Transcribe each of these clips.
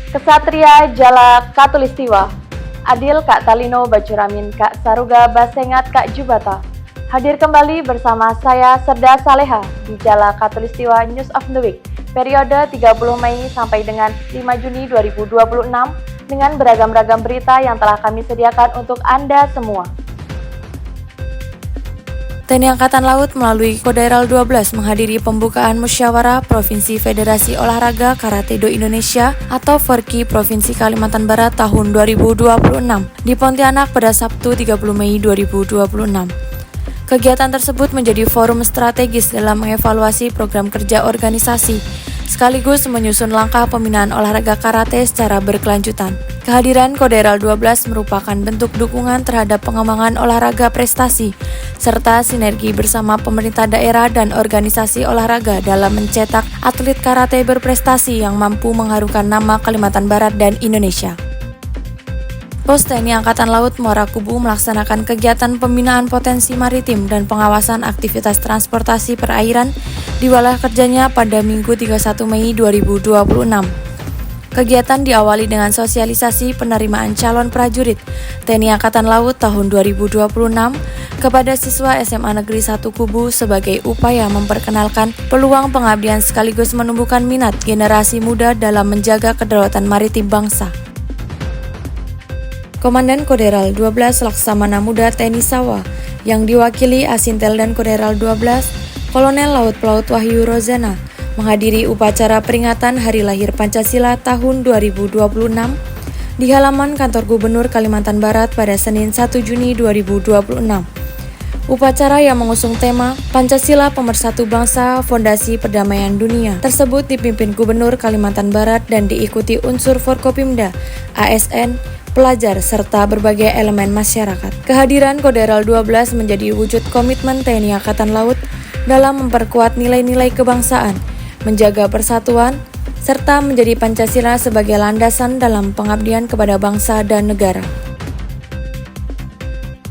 Kesatria Jala Katulistiwa, Adil Kak Talino Bacuramin Kak Saruga Basengat Kak Jubata. Hadir kembali bersama saya Serda Saleha di Jala Katulistiwa News of the Week, periode 30 Mei sampai dengan 5 Juni 2026 dengan beragam-ragam berita yang telah kami sediakan untuk Anda semua. TNI Angkatan Laut melalui Kodaeral 12 menghadiri pembukaan Musyawarah Provinsi Federasi Olahraga Karate Do Indonesia atau FORKI Provinsi Kalimantan Barat tahun 2026 di Pontianak pada Sabtu 30 Mei 2026. Kegiatan tersebut menjadi forum strategis dalam mengevaluasi program kerja organisasi, sekaligus menyusun langkah pembinaan olahraga karate secara berkelanjutan. Kehadiran Kodaeral 12 merupakan bentuk dukungan terhadap pengembangan olahraga prestasi, serta sinergi bersama pemerintah daerah dan organisasi olahraga dalam mencetak atlet karate berprestasi yang mampu mengharumkan nama Kalimantan Barat dan Indonesia. Pos TNI Angkatan Laut Muara Kubu melaksanakan kegiatan pembinaan potensi maritim dan pengawasan aktivitas transportasi perairan di wilayah kerjanya pada Minggu 31 Mei 2026. Kegiatan diawali dengan sosialisasi penerimaan calon prajurit TNI Angkatan Laut tahun 2026 kepada siswa SMA Negeri 1 Kubu sebagai upaya memperkenalkan peluang pengabdian sekaligus menumbuhkan minat generasi muda dalam menjaga kedaulatan maritim bangsa. Komandan Kodaeral 12 Laksamana Muda TNI Sawa yang diwakili Asintel dan Kodaeral 12 Kolonel Laut Pelaut Wahyu Rozana menghadiri upacara peringatan Hari Lahir Pancasila tahun 2026 di halaman kantor Gubernur Kalimantan Barat pada Senin 1 Juni 2026. Upacara yang mengusung tema Pancasila Pemersatu Bangsa Fondasi Perdamaian Dunia tersebut dipimpin Gubernur Kalimantan Barat dan diikuti unsur Forkopimda, ASN, pelajar, serta berbagai elemen masyarakat. Kehadiran Kodaeral 12 menjadi wujud komitmen TNI Angkatan Laut dalam memperkuat nilai-nilai kebangsaan, menjaga persatuan, serta menjadi Pancasila sebagai landasan dalam pengabdian kepada bangsa dan negara.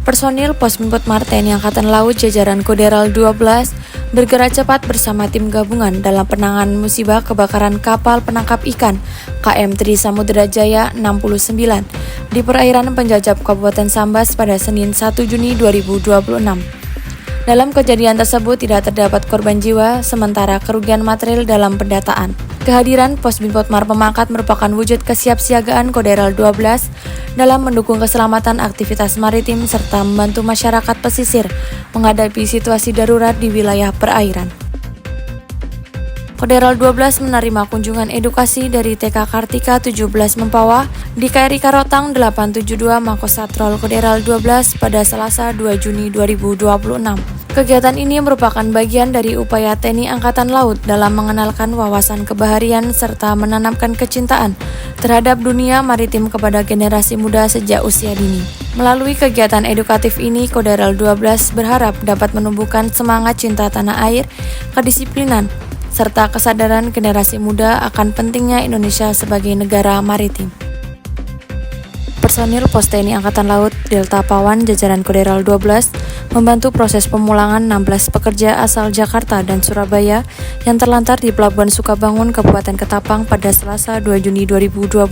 Personil Pos Binpotmar TNI Angkatan Laut jajaran Kodaeral 12 bergerak cepat bersama tim gabungan dalam penanganan musibah kebakaran kapal penangkap ikan KM Tri Samudra Jaya 69 di perairan Penjajab Kabupaten Sambas pada Senin 1 Juni 2026. Dalam kejadian tersebut tidak terdapat korban jiwa, sementara kerugian material dalam pendataan. Kehadiran Pos Binpotmar Pemangkat merupakan wujud kesiapsiagaan Kodaeral 12 dalam mendukung keselamatan aktivitas maritim serta membantu masyarakat pesisir menghadapi situasi darurat di wilayah perairan. Kodaeral 12 menerima kunjungan edukasi dari TK Kartika 17 Mempawah di KRI Karotang 872 Makosatrol Kodaeral 12 pada Selasa 2 Juni 2026. Kegiatan ini merupakan bagian dari upaya TNI Angkatan Laut dalam mengenalkan wawasan kebaharian serta menanamkan kecintaan terhadap dunia maritim kepada generasi muda sejak usia dini. Melalui kegiatan edukatif ini, Kodaeral 12 berharap dapat menumbuhkan semangat cinta tanah air, kedisiplinan, serta kesadaran generasi muda akan pentingnya Indonesia sebagai negara maritim. Personil Pos TNI Angkatan Laut Delta Pawan jajaran Kodaeral 12 membantu proses pemulangan 16 pekerja asal Jakarta dan Surabaya yang terlantar di Pelabuhan Sukabangun, Kabupaten Ketapang pada Selasa 2 Juni 2026.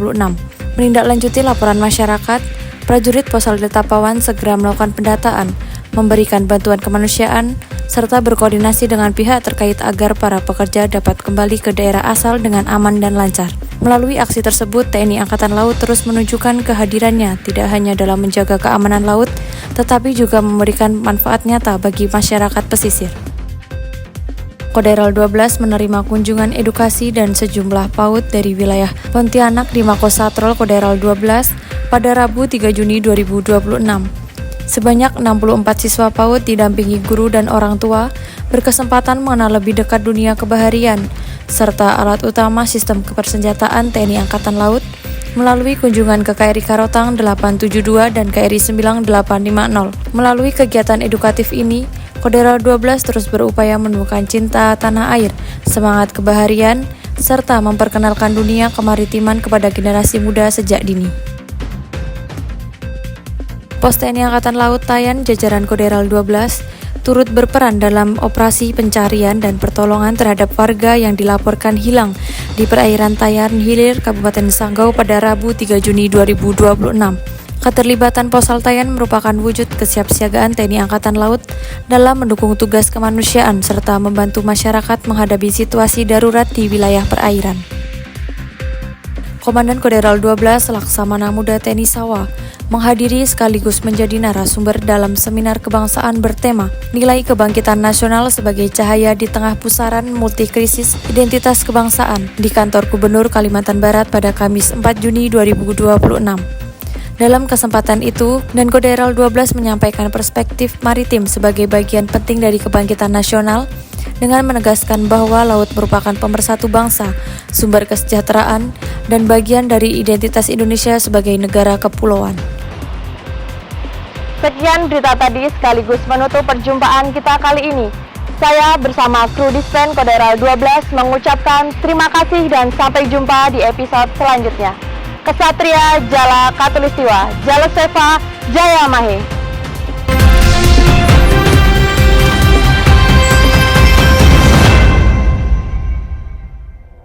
Menindaklanjuti laporan masyarakat, prajurit Posal Delta Pawan segera melakukan pendataan, memberikan bantuan kemanusiaan, serta berkoordinasi dengan pihak terkait agar para pekerja dapat kembali ke daerah asal dengan aman dan lancar. Melalui aksi tersebut, TNI Angkatan Laut terus menunjukkan kehadirannya tidak hanya dalam menjaga keamanan laut, tetapi juga memberikan manfaat nyata bagi masyarakat pesisir. Kodaeral 12 menerima kunjungan edukasi dan sejumlah PAUD dari wilayah Pontianak di Makosatrol Kodaeral 12 pada Rabu 3 Juni 2026. Sebanyak 64 siswa PAUD didampingi guru dan orang tua berkesempatan mengenal lebih dekat dunia kebaharian serta alat utama sistem kepersenjataan TNI Angkatan Laut melalui kunjungan ke KRI Karotang 872 dan KRI 9850. Melalui kegiatan edukatif ini, Kodaeral 12 terus berupaya menumbuhkan cinta tanah air, semangat kebaharian, serta memperkenalkan dunia kemaritiman kepada generasi muda sejak dini. Pos TNI Angkatan Laut Tayan jajaran Kodaeral 12 turut berperan dalam operasi pencarian dan pertolongan terhadap warga yang dilaporkan hilang di perairan Tayan Hilir, Kabupaten Sanggau pada Rabu 3 Juni 2026. Keterlibatan Pos Altayan merupakan wujud kesiapsiagaan TNI Angkatan Laut dalam mendukung tugas kemanusiaan serta membantu masyarakat menghadapi situasi darurat di wilayah perairan. Komandan Koderal 12 Laksamana Muda TNI Sawa menghadiri sekaligus menjadi narasumber dalam seminar kebangsaan bertema Nilai Kebangkitan Nasional sebagai Cahaya di Tengah Pusaran Multikrisis Identitas Kebangsaan di Kantor Gubernur Kalimantan Barat pada Kamis 4 Juni 2026. Dalam kesempatan itu, Dankoderal 12 menyampaikan perspektif maritim sebagai bagian penting dari kebangkitan nasional dengan menegaskan bahwa laut merupakan pemersatu bangsa, sumber kesejahteraan, dan bagian dari identitas Indonesia sebagai negara kepulauan. Sekian berita tadi sekaligus menutup perjumpaan kita kali ini. Saya bersama kru Dispen Koderal 12 mengucapkan terima kasih dan sampai jumpa di episode selanjutnya. Kesatria Jala Katulistiwa, Jala Seva, Jaya Mahe.